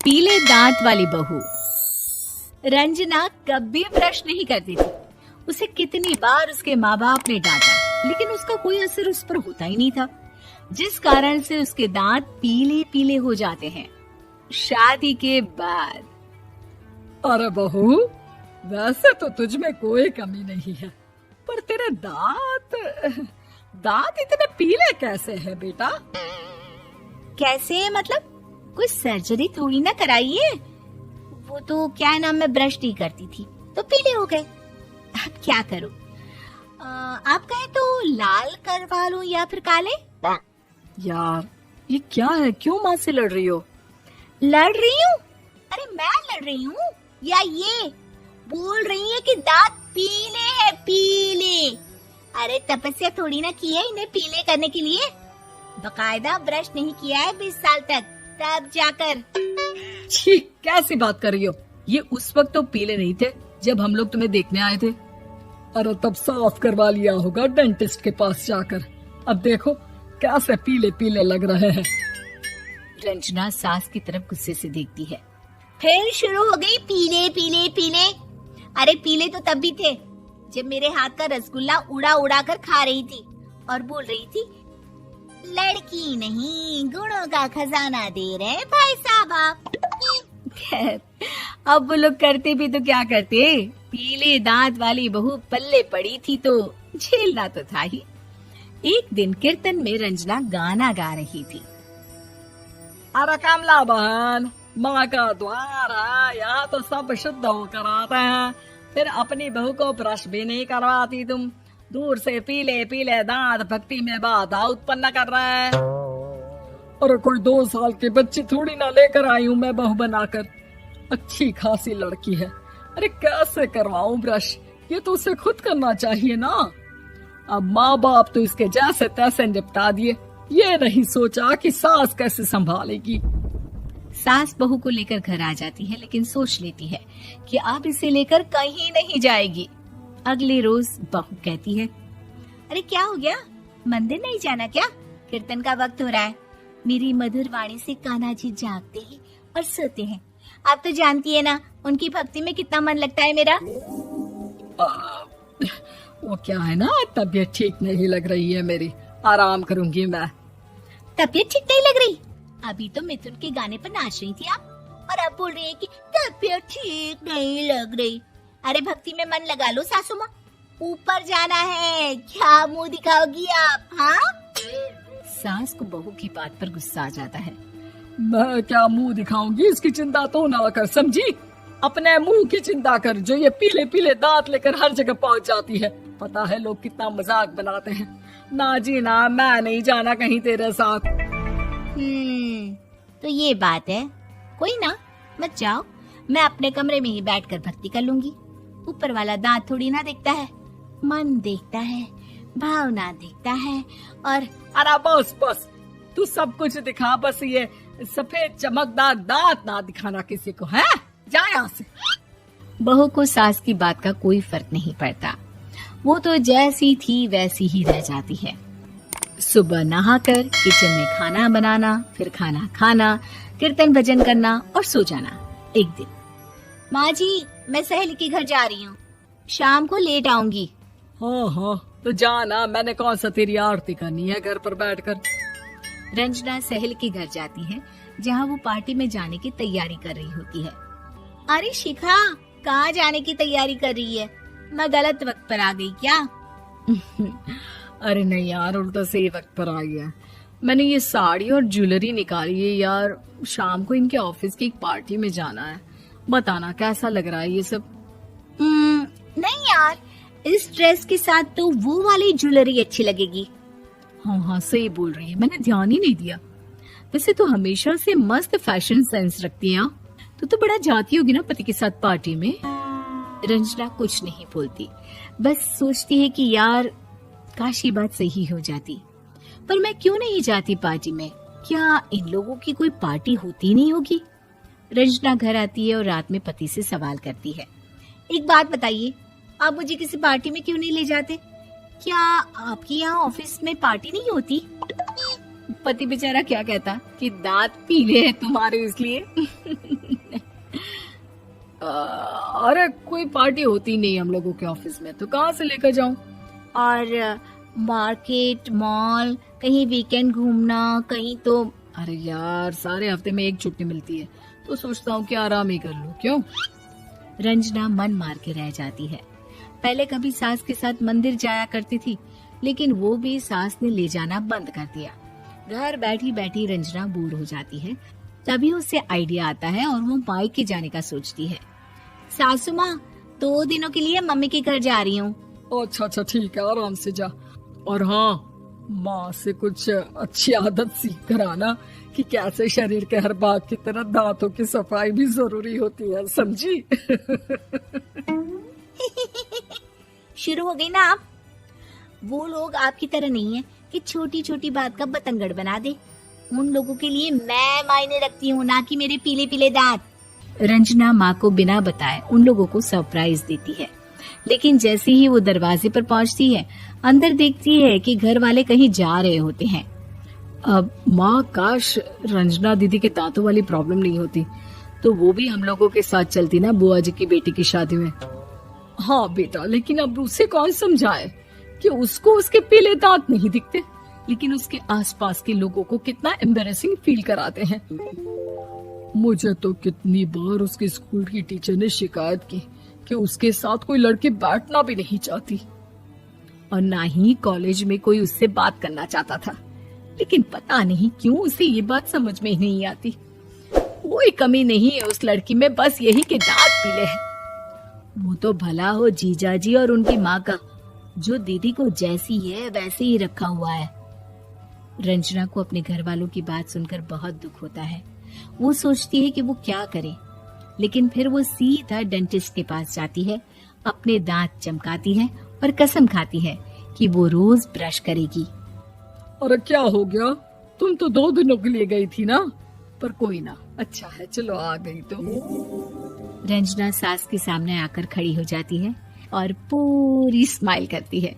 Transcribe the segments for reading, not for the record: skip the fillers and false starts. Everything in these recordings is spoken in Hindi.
पीले दांत वाली बहू। रंजना कभी ब्रश नहीं करती थी। उसे कितनी बार उसके माँ बाप ने डांटा, लेकिन उसका कोई असर उस पर होता ही नहीं था, जिस कारण से उसके दांत पीले पीले हो जाते हैं। शादी के बाद अरे बहू, वैसे तो तुझ में कोई कमी नहीं है, पर तेरे दांत इतने पीले कैसे हैं बेटा? कैसे मतलब? कोई सर्जरी थोड़ी ना कराई है। वो तो क्या नाम, मैं ब्रश नहीं करती थी तो पीले हो गए। अब क्या करूं? आप कहें तो लाल करवा लूं या फिर काले? यार ये क्या है, क्यों माँ से लड़ रही हो? लड़ रही हूँ? अरे मैं लड़ रही हूँ या ये बोल रही है कि दांत पीले हैं, पीले। अरे तपस्या थोड़ी ना की है इन्हें पीले करने के लिए। बकायदा ब्रश नहीं किया है 20 साल तक, तब जाकर। छी, कैसी बात कर रही हो? ये उस वक्त तो पीले नहीं थे जब हम लोग तुम्हें देखने आए थे। अरे तब साफ करवा लिया होगा डेंटिस्ट के पास जाकर। अब देखो कैसे पीले पीले लग रहे हैं। रंजना सास की तरफ गुस्से से देखती है। फिर शुरू हो गई पीले पीले पीले। अरे पीले तो तब भी थे जब मेरे हाथ का रसगुल्ला उड़ा उड़ा कर खा रही थी और बोल रही थी, लड़की नहीं गुणों का खजाना दे रहे भाई साहब आप। खैर, अब वो लोग करते भी तो क्या करते, पीले दांत वाली बहू पल्ले पड़ी थी तो झेलना तो था ही। एक दिन कीर्तन में रंजना गाना गा रही थी। अरे कमला बहन, माँ का द्वार है, यहाँ तो सब शुद्ध होकर आते हैं, फिर अपनी बहू को ब्रश भी नहीं करवाती तुम। दूर से पीले पीले दांत भक्ति में बाधा उत्पन्न कर रहे हैं। अरे कोई 2 साल के बच्ची थोड़ी ना लेकर आई हूँ मैं बहू बनाकर। अच्छी खासी लड़की है, अरे कैसे करवाऊं ब्रश? ये तो उसे खुद करना चाहिए ना। अब माँ बाप तो इसके जैसे तैसे निपटा दिए, ये नहीं सोचा कि सास कैसे संभालेगी। सास बहू को लेकर घर आ जाती है, लेकिन सोच लेती है कि अब इसे लेकर कहीं नहीं जाएगी। अगले रोज बहू कहती है, अरे क्या हो गया, मंदिर नहीं जाना क्या? कीर्तन का वक्त हो रहा है। मेरी मधुर वाणी से कान्हा जी जागते हैं और सोते हैं। आप तो जानती है ना उनकी भक्ति में कितना मन लगता है मेरा। वो क्या है ना, तबीयत ठीक नहीं लग रही है मेरी, आराम करूंगी मैं। तबीयत ठीक नहीं लग रही? अभी तो मिथुन के गाने पर नाच रही थी आप, और अब बोल रही है कि तबीयत ठीक नहीं लग रही। अरे भक्ति में मन लगा लो सासू माँ, ऊपर जाना है, क्या मुंह दिखाओगी आप? हाँ? सास को बहू की बात पर गुस्सा आ जाता है। मैं क्या मुंह दिखाऊंगी, इसकी चिंता तो ना कर, समझी? अपने मुंह की चिंता कर, जो ये पीले पीले दांत लेकर हर जगह पहुंच जाती है। पता है लोग कितना मजाक बनाते हैं। ना जी ना, मैं नहीं जाना कहीं तेरे साथ। तो ये बात है। कोई ना, मत जाओ, मैं अपने कमरे में ही बैठकर भक्ति कर लूंगी। ऊपर वाला दांत थोड़ी ना देखता है, मन देखता है, भावना देखता है। और अरे बस बस, तू सब कुछ दिखा, बस ये सफेद चमकदार दांत ना दिखाना किसी को, है? जा यहाँ से। बहू को सास की बात का कोई फर्क नहीं पड़ता। वो तो जैसी थी वैसी ही रह जाती है। सुबह नहाकर किचन में खाना बनाना, फिर खाना खाना, कीर्तन भजन करना और सो जाना। एक दिन, माँ जी मैं सहेली के घर जा रही हूँ, शाम को लेट आऊंगी। हाँ, तो जाना, मैंने कौन सा तेरी आरती करनी है घर पर बैठकर। रंजना सहेली के घर जाती है, जहाँ वो पार्टी में जाने की तैयारी कर रही होती है। अरे शिखा, कहाँ जाने की तैयारी कर रही है? मैं गलत वक्त पर आ गई क्या? अरे नहीं यार, उल्टा सही वक्त पर आई है। मैंने ये साड़ी और ज्वेलरी निकाली है यार, शाम को इनके ऑफिस की एक पार्टी में जाना है। बताना कैसा लग रहा है ये सब? नहीं यार, इस ड्रेस के साथ तो वो वाली ज्वेलरी अच्छी लगेगी। हाँ, सही बोल रही है, मैंने ध्यान ही नहीं दिया। वैसे तो हमेशा से मस्त फैशन सेंस रखती है। तो बड़ा जाती होगी ना पति के साथ पार्टी में। रंजना कुछ नहीं बोलती, बस सोचती है कि यार काश ये बात सही हो जाती। पर मैं क्यों नहीं जाती पार्टी में? क्या इन लोगों की कोई पार्टी होती नहीं होगी? रंजना घर आती है और रात में पति से सवाल करती है, एक बात बताइए, आप मुझे किसी पार्टी में क्यों नहीं ले जाते? क्या आपके यहाँ ऑफिस में पार्टी नहीं होती? पति बेचारा क्या कहता कि दांत पीले हैं तुम्हारे इसलिए। अरे कोई पार्टी होती नहीं हम लोगों के ऑफिस में, तो कहाँ से लेकर जाऊं? और मार्केट, मॉल, कहीं वीकेंड घूमना, कहीं तो। अरे यार सारे हफ्ते में एक छुट्टी मिलती है, तो सोचता हूँ कि आराम ही कर लूं। क्यों? रंजना मन मार के रह जाती है। पहले कभी सास के साथ मंदिर जाया करती थी, लेकिन वो भी सास ने ले जाना बंद कर दिया। घर बैठी बैठी रंजना बोर हो जाती है। तभी उसे आइडिया आता है और वो मायके जाने का सोचती है। सासू माँ, 2 दिनों के लिए मम्मी के घर जा रही हूँ। अच्छा अच्छा ठीक है, आराम से जा। और हाँ, माँ से कुछ अच्छी आदत सीख कर आना कि कैसे शरीर के हर भाग की तरह दांतों की सफाई भी जरूरी होती है, समझी? शुरू हो गई ना आप। वो लोग आपकी तरह नहीं है कि छोटी छोटी बात का बतंगड़ बना दे। उन लोगों के लिए मैं मायने रखती हूँ, ना कि मेरे पीले पीले दांत। रंजना माँ को बिना बताए उन लोगों को सरप्राइज देती है, लेकिन जैसे ही वो दरवाजे पर पहुंचती है, अंदर देखती है कि घर वाले कहीं जा रहे होते हैं। अब माँ, काश रंजना दीदी के दांतों वाली प्रॉब्लम नहीं होती, तो वो भी हम लोगों के साथ चलती ना बुआ जी की बेटी की शादी में। हाँ बेटा, लेकिन अब उसे कौन समझाए कि उसको उसके पीले दांत नहीं दिखते, लेकिन उसके आसपास के लोगों को कितना एम्बैरेसिंग फील कराते हैं। मुझे तो कितनी बार उसके स्कूल की टीचर ने शिकायत की कि उसके साथ कोई लड़की बैठना भी नहीं चाहती, और ना ही कॉलेज में कोई उससे बात करना चाहता था। लेकिन पता नहीं क्यों उसे ये बात समझ में ही नहीं आती। कोई कमी नहीं है उस लड़की में, बस यही कि दांत पीले हैं। वो तो भला हो जीजा जी और उनकी माँ का, जो दीदी को जैसी है वैसे ही रखा हुआ है। रंजना को अपने घर वालों की बात सुनकर बहुत दुख होता है। वो सोचती है कि वो क्या करे, लेकिन फिर वो सीधा डेंटिस्ट के पास जाती है, अपने दांत चमकाती है और कसम खाती है कि वो रोज ब्रश करेगी। अरे क्या हो गया? तुम तो 2 दिनों के लिए गई थी ना, पर कोई ना, अच्छा है, चलो आ गई तो। रंजना सास के सामने आकर खड़ी हो जाती है और पूरी स्माइल करती है,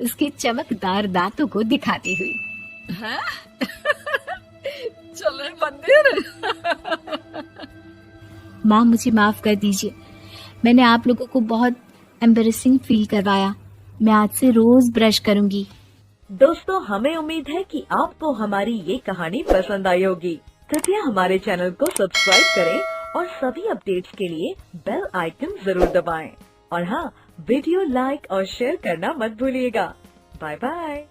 उसके चमकदार दांतों को दिखाती हुई। हैं? चले मंदिर? माँ, मुझे माफ कर दीजिए, मैंने आप लोगों को बहुत एम्बैरेसिंग फील करवाया। मैं आज से रोज ब्रश करूंगी। दोस्तों, हमें उम्मीद है कि आपको हमारी ये कहानी पसंद आई होगी। कृपया हमारे चैनल को सब्सक्राइब करें और सभी अपडेट्स के लिए बेल आइकन जरूर दबाएं। और हाँ, वीडियो लाइक और शेयर करना मत भूलिएगा। Bye bye.